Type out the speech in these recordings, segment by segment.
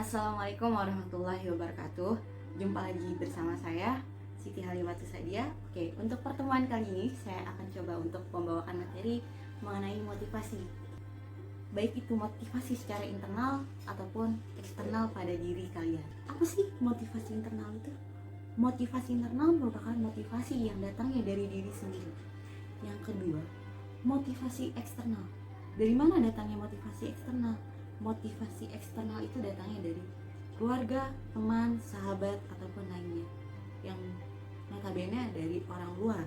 Assalamualaikum warahmatullahi wabarakatuh. Jumpa lagi bersama saya Siti Halimatu Sadia. Oke, untuk pertemuan kali ini saya akan coba untuk membawakan materi mengenai motivasi. Baik itu motivasi secara internal ataupun eksternal pada diri kalian. Apa sih motivasi internal itu? Motivasi internal merupakan motivasi yang datangnya dari diri sendiri. Yang kedua, motivasi eksternal. Dari mana datangnya motivasi eksternal? Motivasi eksternal itu datangnya dari keluarga, teman, sahabat, ataupun lainnya yang notabene dari orang luar.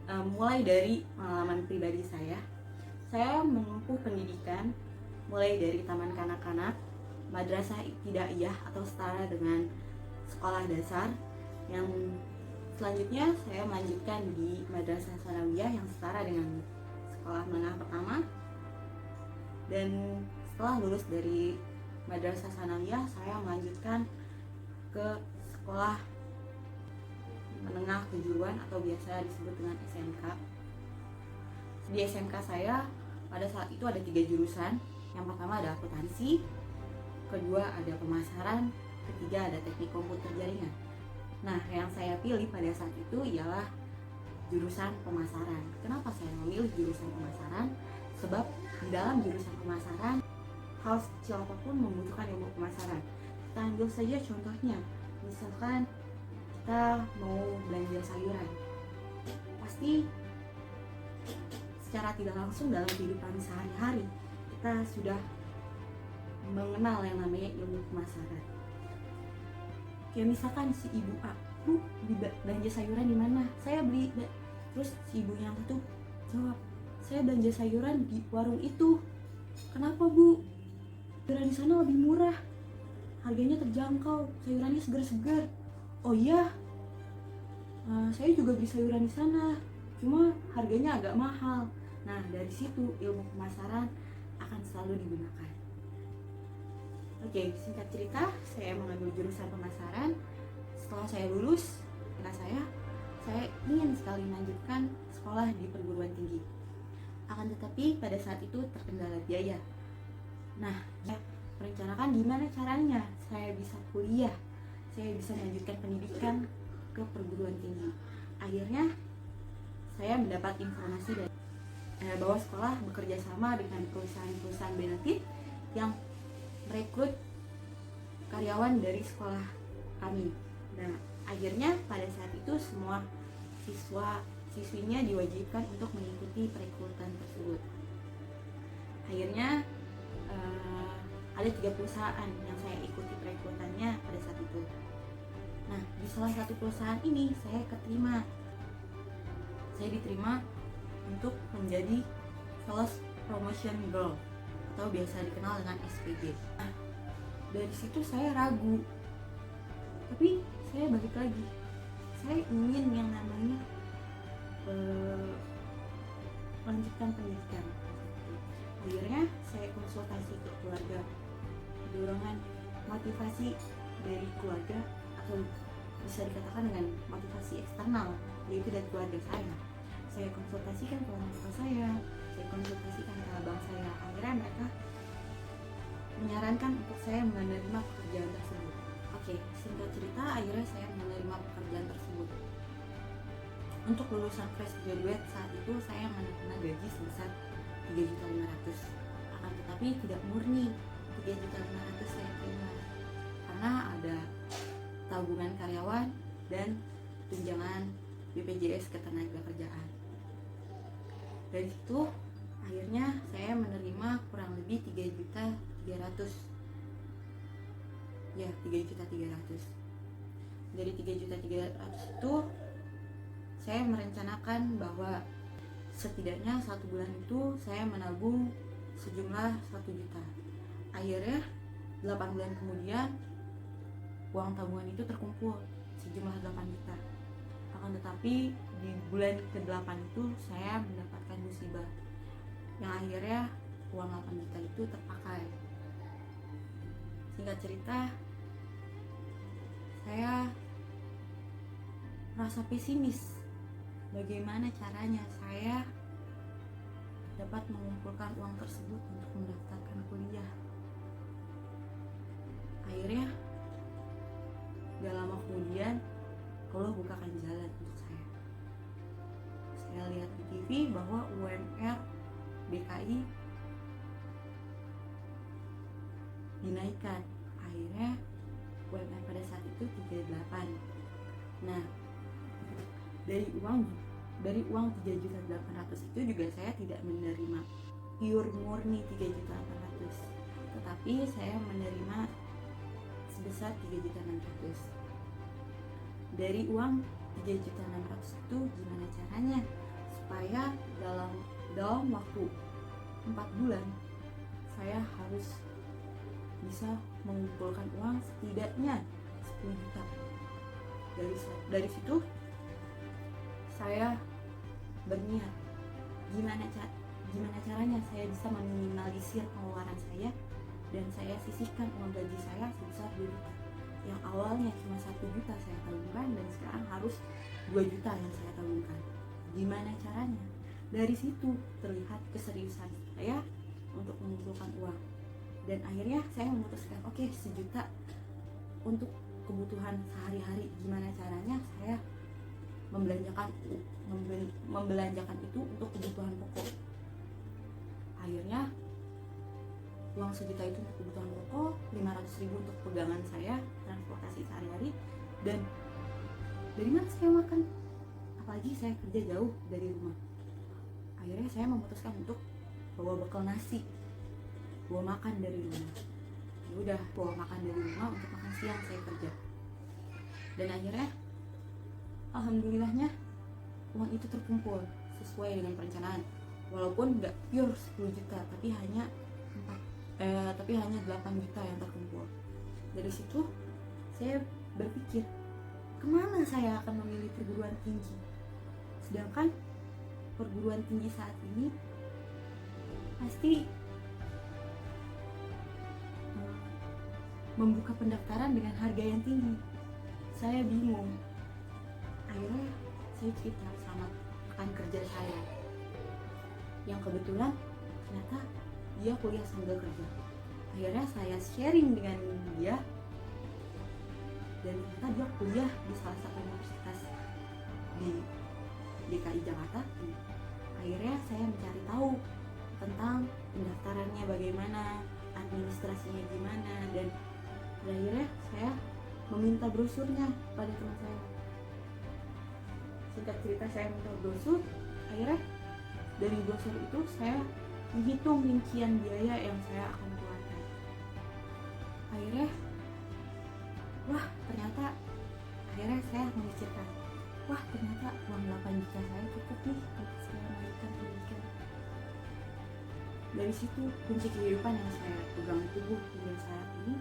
Mulai dari pengalaman pribadi saya menempuh pendidikan mulai dari taman kanak-kanak, madrasah ibtidaiyah atau setara dengan sekolah dasar, yang selanjutnya saya melanjutkan di madrasah sanawiyah yang setara dengan sekolah menengah pertama, dan setelah lulus dari madrasah sanawiyah saya melanjutkan ke sekolah menengah kejuruan atau biasa disebut dengan SMK. Di SMK saya pada saat itu ada 3 jurusan. Yang pertama ada akuntansi, kedua ada pemasaran, ketiga ada teknik komputer jaringan. Nah, yang saya pilih pada saat itu ialah jurusan pemasaran. Kenapa saya memilih jurusan pemasaran? Sebab di dalam jurusan pemasaran hal sekecil apapun membutuhkan ilmu pemasaran. Kita ambil saja contohnya, misalkan kita mau belanja sayuran, pasti secara tidak langsung dalam kehidupan sehari-hari kita sudah mengenal yang namanya ilmu pemasaran. Kayak misalkan si ibu A, Bu, belanja sayuran di mana? Saya beli. Terus si ibu yang satu jawab, saya belanja sayuran di warung itu. Kenapa, Bu? Sayuran di sana lebih murah, harganya terjangkau, sayurannya segar-segar. Oh iya, saya juga beli sayuran di sana, cuma harganya agak mahal. Nah, dari situ ilmu pemasaran akan selalu digunakan. Oke, singkat cerita, saya mengambil jurusan pemasaran. Setelah saya lulus, saya ingin sekali melanjutkan sekolah di perguruan tinggi. Akan tetapi pada saat itu terkendala biaya. Nah, saya merencanakan gimana caranya saya bisa kuliah, saya bisa melanjutkan pendidikan ke perguruan tinggi. Akhirnya saya mendapat informasi dari bahwa sekolah bekerja sama dengan perusahaan-perusahaan benefit yang merekrut karyawan dari sekolah kami. Nah, akhirnya pada saat itu semua siswinya diwajibkan untuk mengikuti perekrutan tersebut. Akhirnya ada 3 perusahaan yang saya ikuti perekrutannya pada saat itu. Nah, di salah satu perusahaan ini saya diterima untuk menjadi Sales Promotion Girl atau biasa dikenal dengan SPG. Nah, dari situ saya ragu, tapi saya balik lagi, saya ingin yang namanya melanjutkan pendidikan. Akhirnya saya konsultasi ke keluarga, dorongan motivasi dari keluarga atau bisa dikatakan dengan motivasi eksternal, yaitu dari keluarga saya. Saya konsultasikan ke orang tua saya konsultasikan ke abang saya. Akhirnya mereka menyarankan untuk saya menerima pekerjaan tersebut. Oke, singkat cerita, akhirnya saya menerima pekerjaan tersebut. Untuk lulusan fresh graduate saat itu saya menerima gaji sebesar 3.500.000. Akan tetapi tidak murni 3.500.000 saya terima, karena ada tabungan karyawan dan tunjangan BPJS Ketenagakerjaan. Dari situ akhirnya saya menerima kurang lebih 3.300.000. Ya, 3.300.000. Dari 3.300.000 itu saya merencanakan bahwa setidaknya 1 bulan itu saya menabung sejumlah 1 juta. Akhirnya 8 bulan kemudian uang tabungan itu terkumpul sejumlah 8 juta. Akan tetapi di bulan ke-8 itu saya mendapatkan musibah yang akhirnya uang 8 juta itu terpakai. Singkat cerita, saya merasa pesimis. Bagaimana caranya saya dapat mengumpulkan uang tersebut untuk mendaftarkan kuliah? Akhirnya bukakan jalan untuk saya. Saya lihat di TV bahwa UMR DKI dinaikkan. Akhirnya UMR pada saat itu 38. Nah, dari uang 3.800.000 itu juga saya tidak menerima pure murni 3.800.000, tetapi saya menerima sebesar 3.600.000. Dari uang 3.600.000 itu gimana caranya supaya dalam waktu 4 bulan saya harus bisa mengumpulkan uang setidaknya 10 juta. Dari situ saya berniat gimana caranya saya bisa meminimalisir pengeluaran saya dan saya sisihkan uang gaji saya sebesar 2 juta. Yang awalnya cuma 1 juta saya tabungkan dan sekarang harus 2 juta yang saya tabungkan. Gimana caranya? Dari situ terlihat keseriusan saya untuk mengumpulkan uang. Dan akhirnya saya memutuskan, oke, 1 juta untuk kebutuhan sehari-hari. Gimana caranya saya membelanjakan itu untuk kebutuhan pokok. Akhirnya uang 1 juta itu untuk kebutuhan pokok, 500.000 untuk pegangan saya, transportasi sehari-hari, dan dari mana saya makan? Apalagi saya kerja jauh dari rumah. Akhirnya saya memutuskan untuk bawa bekal nasi, bawa makan dari rumah. Ya udah, bawa makan dari rumah untuk makan siang saya kerja. Dan akhirnya alhamdulillahnya uang itu terkumpul sesuai dengan perencanaan. Walaupun nggak pure 10 juta, tapi hanya 8 juta yang terkumpul. Dari situ saya berpikir, kemana saya akan memilih perguruan tinggi? Sedangkan perguruan tinggi saat ini pasti membuka pendaftaran dengan harga yang tinggi. Saya bingung. Akhirnya saya cerita sama rekan kerja saya yang kebetulan ternyata dia kuliah sambil kerja. Akhirnya saya sharing dengan dia, dan ternyata dia kuliah di salah satu universitas di DKI Jakarta. Akhirnya saya mencari tahu tentang pendaftarannya bagaimana, administrasinya gimana, dan akhirnya saya meminta brosurnya pada teman saya. Singkat cerita, saya minta brosur. Akhirnya dari brosur itu saya menghitung rincian biaya yang saya akan keluarkan. Akhirnya akhirnya saya memikirkan, ternyata uang 8 juta saya cukup nih untuk saya melanjutkan pendidikan. Dari situ kunci kehidupan yang saya pegang teguh hingga saat ini,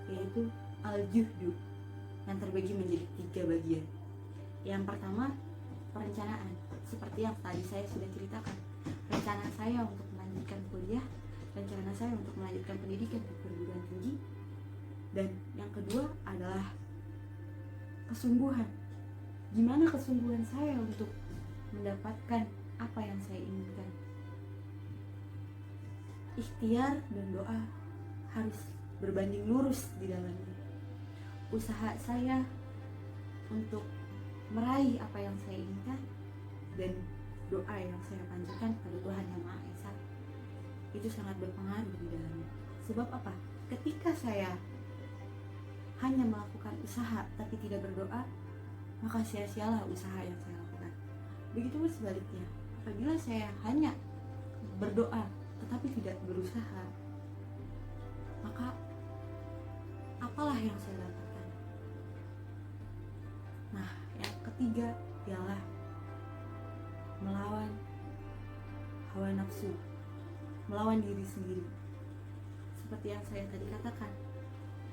yaitu al-juhdu, yang terbagi menjadi 3 bagian. Yang pertama, perencanaan, seperti yang tadi saya sudah ceritakan. Rencana saya untuk melanjutkan kuliah, rencana saya untuk melanjutkan pendidikan di perguruan tinggi. Dan yang kedua adalah kesungguhan. Gimana kesungguhan saya untuk mendapatkan apa yang saya inginkan. Ikhtiar dan doa harus berbanding lurus di dalamnya. Usaha saya untuk meraih apa yang saya inginkan dan doa yang saya panjatkan pada Tuhan Yang Maha Esa itu sangat berpengaruh di dalamnya. Sebab apa? Ketika saya hanya melakukan usaha tapi tidak berdoa, maka sia-sialah usaha yang saya lakukan. Begitupun sebaliknya, apabila saya hanya berdoa tetapi tidak berusaha, maka apalah yang saya dapatkan? Nah, yang ketiga ialah melawan hawa nafsu, melawan diri sendiri. Seperti yang saya tadi katakan,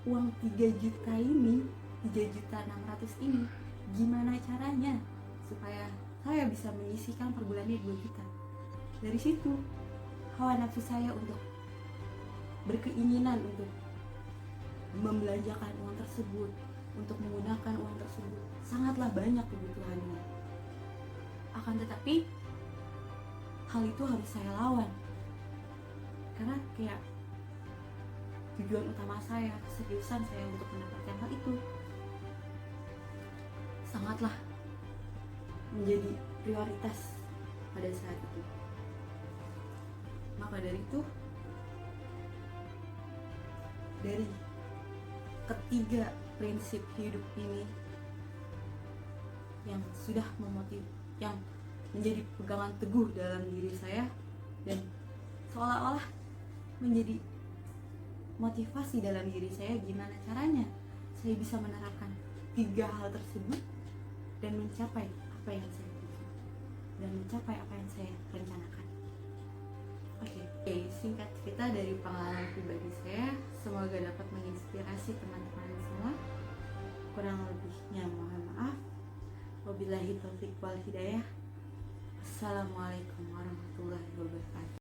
uang 3 juta ini, 3.600.000 ini, gimana caranya supaya saya bisa menyisihkan per bulannya 2 juta. Dari situ hawa nafsu saya untuk berkeinginan untuk membelanjakan uang tersebut, untuk menggunakan uang tersebut, sangatlah banyak kebutuhannya. Akan tetapi hal itu harus saya lawan, karena kayak tujuan utama saya, keseriusan saya untuk mendapatkan hal itu. sangatlah menjadi prioritas pada saat itu. Maka dari itu, dari ketiga prinsip hidup ini yang sudah yang menjadi pegangan teguh dalam diri saya dan seolah-olah menjadi motivasi dalam diri saya, gimana caranya saya bisa menerapkan tiga hal tersebut dan mencapai apa yang saya tuju dan mencapai apa yang saya rencanakan. Oke, singkat cerita dari pengalaman pribadi saya, semoga dapat menginspirasi teman-teman semua. Kurang lebihnya mohon maaf. Wabillahi taufiq wal hidayah. Assalamualaikum warahmatullahi wabarakatuh.